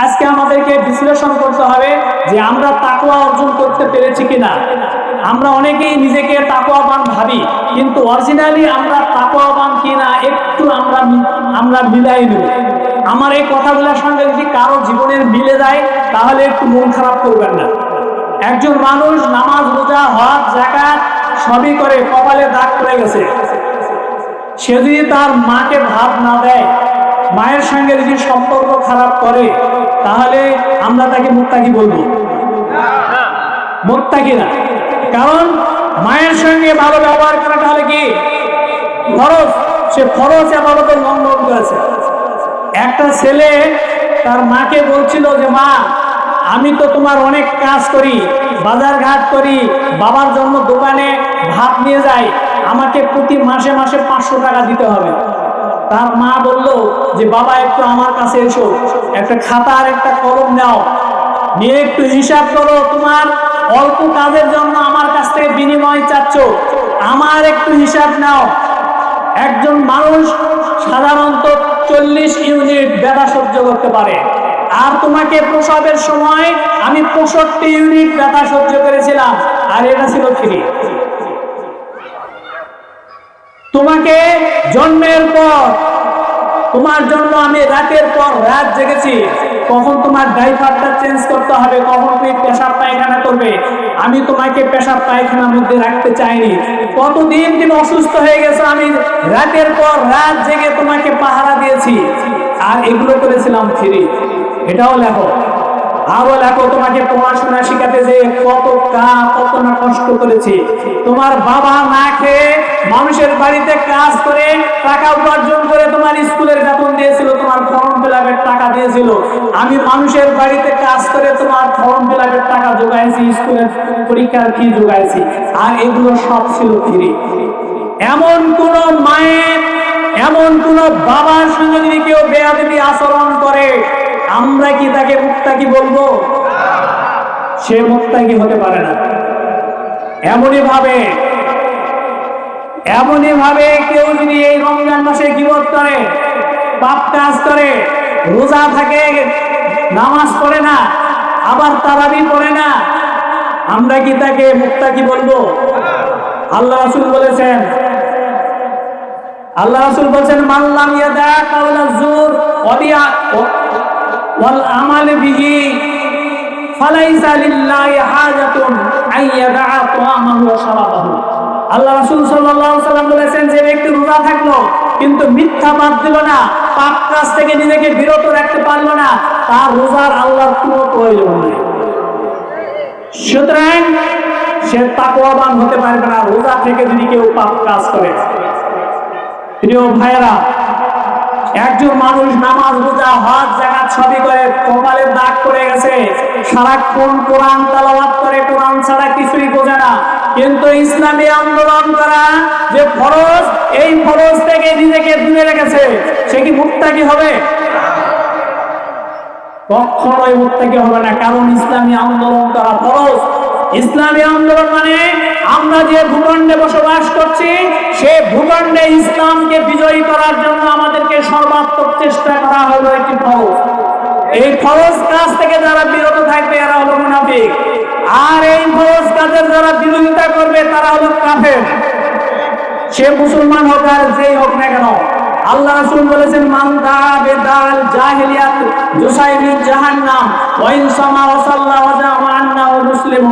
আজকে আমাদেরকে বিশ্লেষণ করতে হবে যে আমরা তাকওয়া অর্জন করতে পেরেছি কিনা। আমরা অনেকেই নিজেকে তাকওয়াবান ভাবি, কিন্তু অরিজিনালি আমরা তাকওয়াবান কিনা একটু আমরা মিলাই নেব। আমার এই কথাগুলোর সঙ্গে যদি কারো জীবনের মিলে যায় তাহলে একটু মন খারাপ করবেন না। একজন মানুষ নামাজ, রোজা, হজ, যাকাত সবই করে, কপালে দাগ পড়ে গেছে, সে যদি তার মাকে ভাত না দেয়, মায়ের সঙ্গে যদি সম্পর্ক খারাপ করে, তাহলে আমরা তাকে মুত্তাকি বলবো? মুত্তাকি না। কারণ মায়ের সঙ্গে ভালো ব্যবহার করাটা হলে কি ফরজ, সে ফরজ আবাদতের লঙ্ঘন করেছে। একটা ছেলে তার মাকে বলছিল যে মা, আমি তো তোমার অনেক কাজ করি, বাজার ঘাট করি, বাবার জন্য দোকানে ভাত নিয়ে যাই, আমাকে প্রতি মাসে মাসে 500 টাকা দিতে হবে। তার মা বলল যে বাবা, একটু আমার কাছে এসো, একটা খাতা আর একটা কলম নাও, নিয়ে একটু হিসাব করো, তোমার অল্প কাজের জন্য আমার কাছ থেকে বিনিময় চাচ্ছ, আমার একটু হিসাব নাও। একজন মানুষ সাধারণত 40 ইউনিট ব্যথা সহ্য করতে পারে, আর তোমাকে প্রসবের সময় আমি 65 ইউনিট ব্যথা সহ্য করেছিলাম, আর এটা ছিল ফ্রি। তোমাকে জন্মের পর, তোমার জন্য আমি রাতের পর রাত জেগেছি, কখন তোমার ডাইপারটা চেঞ্জ করতে হবে, কখন তুমি পেশাব পায়খানা করবে, আমি তোমাকে পেশাব পায়খানার মধ্যে রাখতে চাইনি। কতদিন তুমি অসুস্থ হয়ে গেছো, আমি রাতের পর রাত জেগে তোমাকে পাহারা দিয়েছি, আর এগুলো করেছিলাম ফ্রি। এটাও লেখো। আরো লেখো, তোমাকে পড়াশোনা শিখাতে যে কত না কষ্ট করেছি। তোমার বাবা না খেয়ে মানুষের বাড়িতে কাজ করে টাকা উপার্জন করে তোমার স্কুলের বেতন দিয়েছিল, তোমার ফর্ম ফিল-আপের টাকা দিয়েছিল। আমি মানুষের বাড়িতে কাজ করে তোমার ফর্ম ফিল-আপের টাকা জোগাইছি, স্কুলের পরীক্ষার ফি জোগাইছি, আর এগুলো সব ছিল ফ্রি। এমন কোন মায়ের, এমন কোন বাবার সঙ্গে যদি কেউ বেয়াদবি আচরণ করে, আমরা কি তাকে মুত্তাকি বলবো? সে মুত্তাকি হতে পারে না। এমনই ভাবে কেউ যদি এই রমজান মাসে গীবত করে, পাপ কাজ করে, রোজা থাকে, নামাজ পড়ে না, আবার তারাবি পড়ে না, আমরা কি তাকে মুত্তাকি বলবো? আল্লাহ রাসূল বলেছেন, মান লাম ইয়াদা কাওলা যুর ওয়াল আমাল বিহি ফালাইসা লিল্লাহি হাজাতুন আন ইয়াদা তাআমাহু ওয়া শারাবাহু। আল্লাহ রাসূল সাল্লাল্লাহু আলাইহি ওয়াসাল্লাম বলেছেন, যে ব্যক্তি রোজা থাকলো কিন্তু মিথ্যা বাদ দিল না, পাপ কাজ থেকে নিজেকে বিরত রাখতে পারলো না, তার রোজার আল্লাহর কোনো প্রয়োজন নেই। সুতরাং সে তাকওয়াবান হতে পারবে না রোজা থেকে যদি কেউ পাপ কাজ করে। প্রিয় ভাইয়েরা, একজন মানুষ নামাজ, রোজা, হজ, যাকাত সবই করে, কপালে দাগ পড়ে গেছে, সারাক্ষণ কোরআন তেলাওয়াত করে, কোরআন ছাড়া কিছুই বোঝে না, কিন্তু ইসলামী আন্দোলন করা যে ফরজ, এই ফরজ থেকে নিজেকে দূরে রেখেছে, সে কি মুত্তাকি হবে? কখনোই মুত্তাকি হবে না, কারণ ইসলামী আন্দোলন করা ফরজ। ইসলামী আন্দোলন মানে আমরা যে ভূখণ্ডে বসবাস করছি, সে ভূখণ্ডে ইসলামকে বিজয়ী করার জন্য আমাদেরকে সর্বাত্মক চেষ্টা করা হলো একটি ফরজ। এই ফরজ কাজ থেকে যারা বিরত থাকবে এরা হলো মুনাফিক, আর এই ফরজ কাজের যারা বিরোধিতা করবে তারা হলো কাফের। সে মুসলমান হোক আর যেই হোক না কেন। আল্লাহ রাসূল বলেছেন, মান দাআ বিদাল জাহিলিয়াত যুসাইবিল জাহান্নাম ওয়া ইন সামা ওয়া সাল্লা ওয়া জামা আন্নাহু মুসলিম।